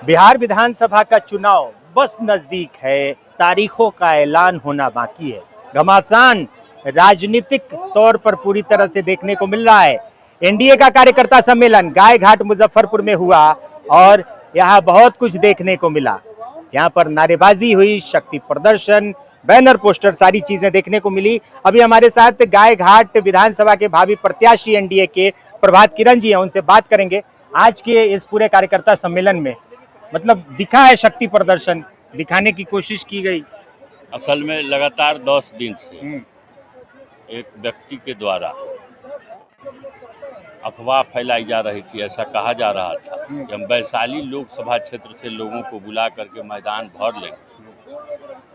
बिहार विधानसभा का चुनाव बस नजदीक है, तारीखों का ऐलान होना बाकी है। घमासान राजनीतिक तौर पर पूरी तरह से देखने को मिल रहा है। एनडीए का कार्यकर्ता सम्मेलन गायघाट मुजफ्फरपुर में हुआ और यहाँ बहुत कुछ देखने को मिला। यहाँ पर नारेबाजी हुई, शक्ति प्रदर्शन, बैनर पोस्टर, सारी चीजें देखने को मिली। अभी हमारे साथ गायघाट विधानसभा के भावी प्रत्याशी एनडीए के प्रभात किरण जी हैं, उनसे बात करेंगे। आज के इस पूरे कार्यकर्ता सम्मेलन में मतलब दिखा है, शक्ति प्रदर्शन दिखाने की कोशिश की गई। असल में लगातार 10 दिन से एक व्यक्ति के द्वारा अफवाह फैलाई जा रही थी। ऐसा कहा जा रहा था कि हम वैशाली लोकसभा क्षेत्र से लोगों को बुला करके मैदान भर लेंगे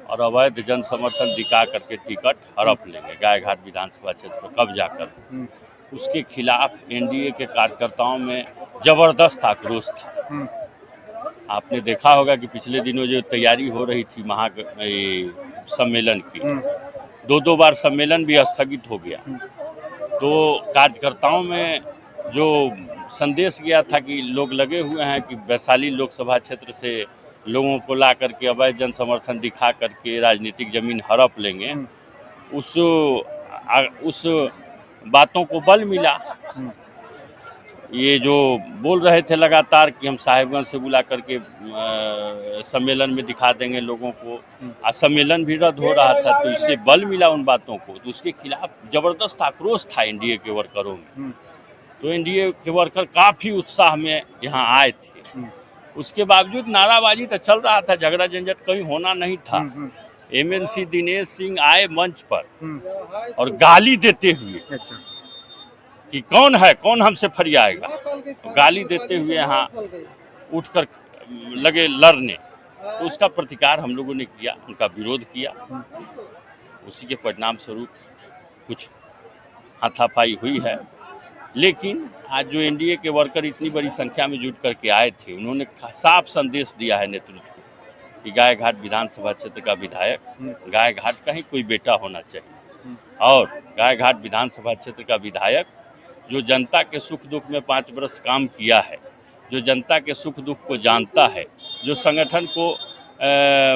और अवैध जन समर्थन दिखा करके टिकट हड़प लेंगे गायघाट विधानसभा क्षेत्र पर कब्जा कर। उसके खिलाफ एनडीए के कार्यकर्ताओं में जबरदस्त आक्रोश था। आपने देखा होगा कि पिछले दिनों जो तैयारी हो रही थी सम्मेलन की, दो बार सम्मेलन भी स्थगित हो गया। तो कार्यकर्ताओं में जो संदेश गया था कि लोग लगे हुए हैं कि वैशाली लोकसभा क्षेत्र से लोगों को ला करके अवैध जन समर्थन दिखा करके राजनीतिक जमीन हड़प लेंगे, उस बातों को बल मिला। ये जो बोल रहे थे लगातार कि हम साहिबगंज से बुला करके सम्मेलन में दिखा देंगे लोगों को, आज सम्मेलन भी रद्द हो रहा था, तो इससे बल मिला उन बातों को। तो उसके खिलाफ जबरदस्त आक्रोश था एनडीए के वर्करों में। तो एनडीए के वर्कर काफ़ी उत्साह में यहाँ आए थे। उसके बावजूद नाराबाजी तो चल रहा था, झगड़ा झंझट कहीं होना नहीं था। एमएलसी दिनेश सिंह आए मंच पर और गाली देते हुए कि कौन हमसे फरियाएगा, तो गाली देते हुए यहाँ उठकर लगे लड़ने। तो उसका प्रतिकार हम लोगों ने किया, उनका विरोध किया। उसी के परिणाम स्वरूप कुछ हाथापाई हुई है। लेकिन आज जो एनडीए के वर्कर इतनी बड़ी संख्या में जुट करके आए थे, उन्होंने साफ संदेश दिया है नेतृत्व को कि गायघाट विधानसभा क्षेत्र का विधायक गायघाट का ही कोई बेटा होना चाहिए। और गायघाट विधानसभा क्षेत्र का विधायक जो जनता के सुख दुख में 5 वर्ष काम किया है, जो जनता के सुख दुख को जानता है, जो संगठन को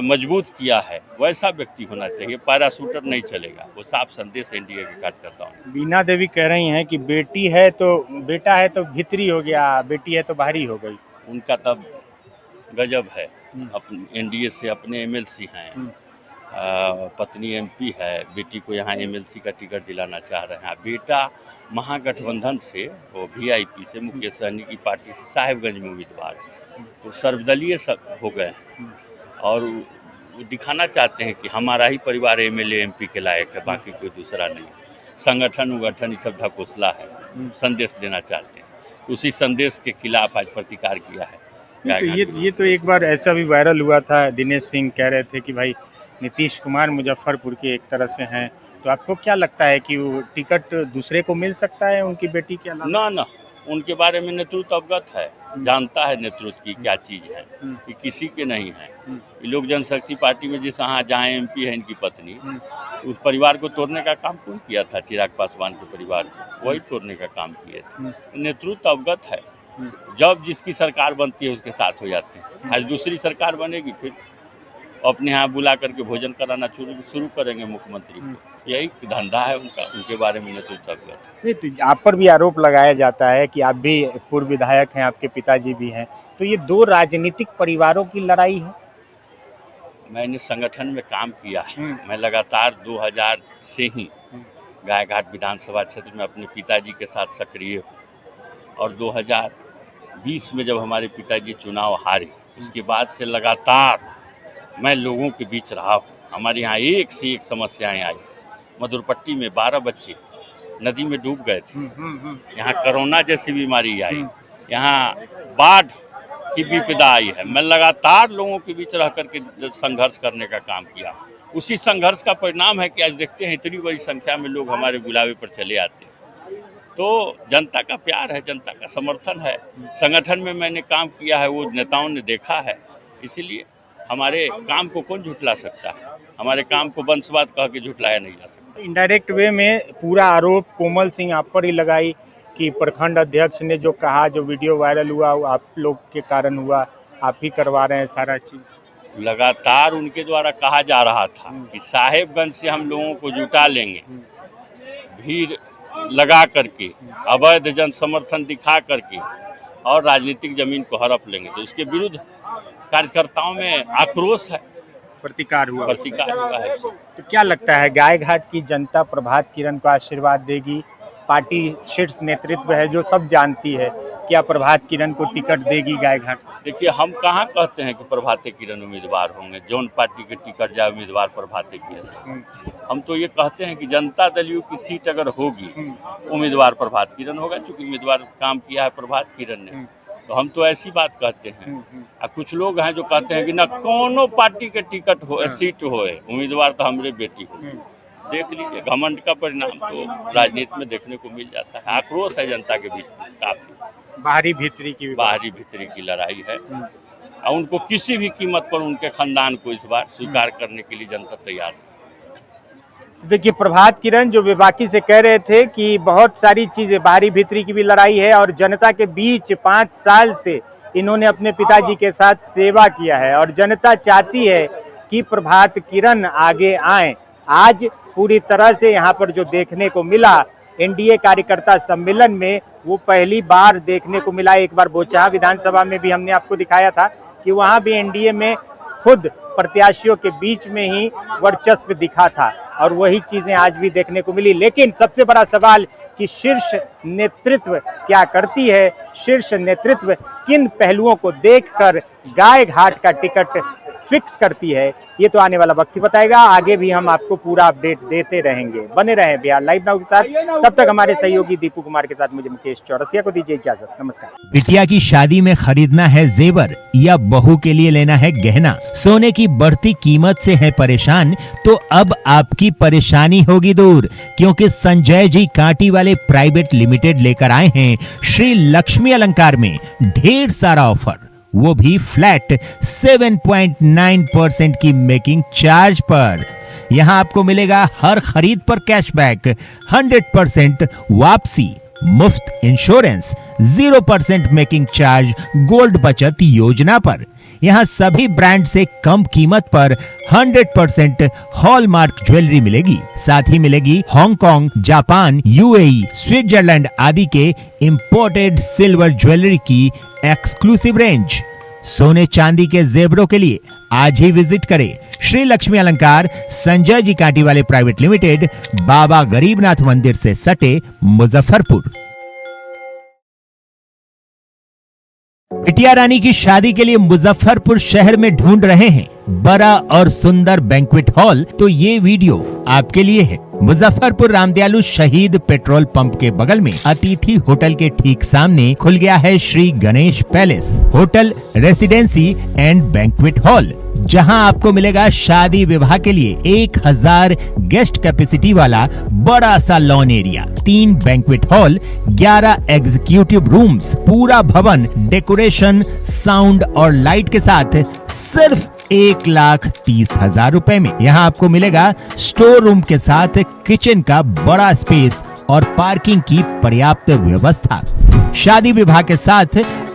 मजबूत किया है, वैसा व्यक्ति होना चाहिए। पैराशूटर नहीं चलेगा। वो साफ संदेश एनडीए के कार्यकर्ताओं ने। बीना देवी कह रही हैं कि बेटी है तो बेटा है तो भीतरी हो गया, बेटी है तो बाहरी हो गई। उनका तब गजब है। एनडीए से अपने एमएलसी हैं, पत्नी एमपी है, बेटी को यहाँ एमएलसी का टिकट दिलाना चाह रहे हैं। बेटा महागठबंधन से, वो वीआईपी से, मुकेश सहनी की पार्टी से साहिबगंज में उम्मीदवार है। तो सर्वदलीय सब हो गए हैं और वो दिखाना चाहते हैं कि हमारा ही परिवार एमएलए एमपी के लायक है, बाकी कोई दूसरा नहीं। संगठन उगठन ये सब ढकोसला है, संदेश देना चाहते हैं। तो उसी संदेश के खिलाफ आज प्रतिकार किया है। तो ये तो एक बार ऐसा भी वायरल हुआ था, दिनेश सिंह कह रहे थे कि भाई नीतीश कुमार मुजफ्फरपुर के एक तरह से हैं, तो आपको क्या लगता है कि वो टिकट दूसरे को मिल सकता है उनकी बेटी के अलावा? ना, उनके बारे में नेतृत्व अवगत है, जानता है नेतृत्व की क्या चीज़ है। ये किसी के नहीं है। ये लोग जनशक्ति पार्टी में जिस जहाँ एमपी है इनकी पत्नी, उस परिवार को तोड़ने का काम कौन किया था? चिराग पासवान के परिवार को वही तोड़ने का काम किए थे। नेतृत्व अवगत है। जब जिसकी सरकार बनती है उसके साथ हो जाते हैं। आज दूसरी सरकार बनेगी, फिर अपने यहाँ बुला करके भोजन कराना शुरू करेंगे मुख्यमंत्री को। यही धंधा है उनका। उनके बारे में नेतृत्व अवगत है। तो आप पर भी आरोप लगाया जाता है कि आप भी पूर्व विधायक हैं, आपके पिताजी भी हैं, तो ये 2 राजनीतिक परिवारों की लड़ाई है। मैंने संगठन में काम किया है। मैं लगातार 2000 से ही गायघाट विधानसभा क्षेत्र में अपने पिताजी के साथ सक्रिय हूँ और 2020 में जब हमारे पिताजी चुनाव हारे, उसके बाद से लगातार मैं लोगों के बीच रहा हूँ। हमारे यहाँ एक से एक समस्याएं आई। मधुरपट्टी में 12 बच्चे नदी में डूब गए थे। यहाँ कोरोना जैसी बीमारी आई, यहाँ बाढ़ की विपदा आई है। मैं लगातार लोगों के बीच रह करके संघर्ष करने का काम किया। उसी संघर्ष का परिणाम है कि आज देखते हैं इतनी बड़ी संख्या में लोग हमारे बुलावे पर चले आते हैं। तो जनता का प्यार है, जनता का समर्थन है। संगठन में मैंने काम किया है, वो नेताओं ने देखा है। इसीलिए हमारे काम को कौन झुठला सकता है? हमारे काम को वंशवाद कह के झुठलाया नहीं जा सकता। इनडायरेक्ट वे में पूरा आरोप कोमल सिंह आप पर ही लगाई कि प्रखंड अध्यक्ष ने जो कहा, जो वीडियो वायरल हुआ वो आप लोग के कारण हुआ, आप ही करवा रहे हैं सारा चीज। लगातार उनके द्वारा कहा जा रहा था कि साहेबगंज से हम लोगों को जुटा लेंगे, भीड़ लगा करके, अवैध जन समर्थन दिखा करके और राजनीतिक जमीन को हड़प लेंगे। तो इसके विरुद्ध कार्यकर्ताओं में आक्रोश है, प्रतिकार हुआ है। तो क्या लगता है गाय घाट की जनता प्रभात किरण को आशीर्वाद देगी? पार्टी शीर्ष नेतृत्व है जो सब जानती है, क्या प्रभात किरण को टिकट देगी गाय घाट? देखिए, हम कहाँ कहते हैं कि प्रभात किरण उम्मीदवार होंगे, जौन पार्टी के टिकट जाए उम्मीदवार प्रभात किरण। हम तो ये कहते हैं कि जनता दल यू की सीट अगर होगी उम्मीदवार प्रभात किरण होगा, क्योंकि उम्मीदवार काम किया है प्रभात किरण ने। तो हम तो ऐसी बात कहते हैं। और कुछ लोग हैं जो कहते हैं कि ना कोनो पार्टी के टिकट हो, सीट होए, उम्मीदवार तो हमरे बेटी हो। देख लीजिए, घमंड का परिणाम तो राजनीति में देखने को मिल जाता है। आक्रोश है जनता के बीच में, काफी बाहरी भीतरी की लड़ाई है और उनको किसी भी कीमत पर उनके खानदान को इस बार स्वीकार करने के लिए जनता तैयार है। देखिए, प्रभात किरण जो बेबाकी से कह रहे थे कि बहुत सारी चीजें, बाहरी भीतरी की भी लड़ाई है और जनता के बीच 5 साल से इन्होंने अपने पिताजी के साथ सेवा किया है और जनता चाहती है कि प्रभात किरण आगे आए। आज पूरी तरह से यहाँ पर जो देखने को मिला एनडीए कार्यकर्ता सम्मेलन में, वो पहली बार देखने को मिला। एक बार बोचाहा विधानसभा में भी हमने आपको दिखाया था कि वहाँ भी एनडीए में खुद प्रत्याशियों के बीच में ही वर्चस्व दिखा था और वही चीजें आज भी देखने को मिली। लेकिन सबसे बड़ा सवाल कि शीर्ष नेतृत्व क्या करती है, शीर्ष नेतृत्व किन पहलुओं को देखकर गाय घाट का टिकट फिक्स करती है, ये तो आने वाला वक्त ही बताएगा। आगे भी हम आपको पूरा अपडेट देते रहेंगे। बने रहें बिहार लाइव नाउ के साथ। तब तक हमारे सहयोगी दीपू कुमार के साथ मुझे मुकेश चौरसिया को दीजिए इजाजत। नमस्कार। बिटिया की शादी में खरीदना है जेवर या बहू के लिए लेना है गहना, सोने की बढ़ती कीमत से है परेशान, तो अब आपकी परेशानी होगी दूर, क्योंकि संजय जी कांटी वाले प्राइवेट लिमिटेड लेकर आए हैं श्री लक्ष्मी अलंकार में ढेर सारा ऑफर, वो भी फ्लैट 7.9% की मेकिंग चार्ज पर। यहाँ आपको मिलेगा हर खरीद पर कैशबैक, 100% वापसी, मुफ्त इंश्योरेंस, 0% मेकिंग चार्ज गोल्ड बचत योजना पर। यहाँ सभी ब्रांड से कम कीमत पर 100% हॉलमार्क ज्वेलरी मिलेगी। साथ ही मिलेगी हांगकांग, जापान, यूएई, स्विट्जरलैंड आदि के इंपोर्टेड सिल्वर ज्वेलरी की एक्सक्लूसिव रेंज। सोने चांदी के जेवरों के लिए आज ही विजिट करें श्री लक्ष्मी अलंकार, संजय जी कांटी वाले प्राइवेट लिमिटेड, बाबा गरीबनाथ मंदिर से सटे, मुजफ्फरपुर। बिटिया रानी की शादी के लिए मुजफ्फरपुर शहर में ढूंढ रहे हैं बड़ा और सुंदर बैंक्वेट हॉल, तो ये वीडियो आपके लिए है। मुजफ्फरपुर रामदयालु शहीद पेट्रोल पंप के बगल में अतिथि होटल के ठीक सामने खुल गया है Shri Ganesh palace hotel, residency and banquet hall, जहां आपको मिलेगा शादी विवाह के लिए 1000 गेस्ट कैपेसिटी वाला बड़ा सा lawn area, 3 banquet hall, 11 executive rooms, पूरा भवन डेकोरेशन, साउंड और लाइट के साथ सिर्फ 1,30,000 रुपए में। यहाँ आपको मिलेगा स्टोर रूम के साथ किचन का बड़ा स्पेस और पार्किंग की पर्याप्त व्यवस्था। शादी विवाह के साथ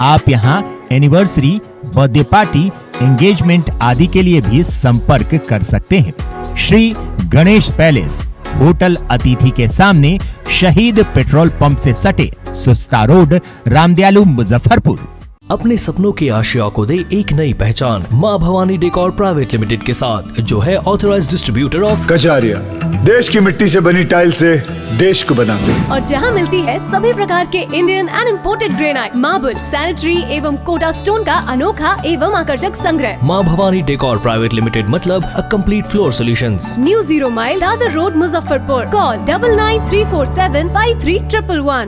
आप यहाँ एनिवर्सरी, बर्थडे पार्टी, एंगेजमेंट आदि के लिए भी संपर्क कर सकते हैं। श्री गणेश पैलेस होटल अतिथि के सामने, शहीद पेट्रोल पंप से सटे, सुस्ता रोड, रामदयालु, मुजफ्फरपुर। अपने सपनों की आशिया को दे एक नई पहचान माँ भवानी डेकोर प्राइवेट लिमिटेड के साथ, जो है ऑथराइज्ड डिस्ट्रीब्यूटर ऑफ कजारिया। देश की मिट्टी से बनी टाइल से देश को बनाते हैं और जहाँ मिलती है सभी प्रकार के Indian and imported granite, marble, sanitary एवं कोटा स्टोन का अनोखा एवं आकर्षक संग्रह। माँ भवानी डेकोर प्राइवेट लिमिटेड मतलब a complete floor solutions. New 0 mile Dadar road, Muzaffarpur. Call 9934753111।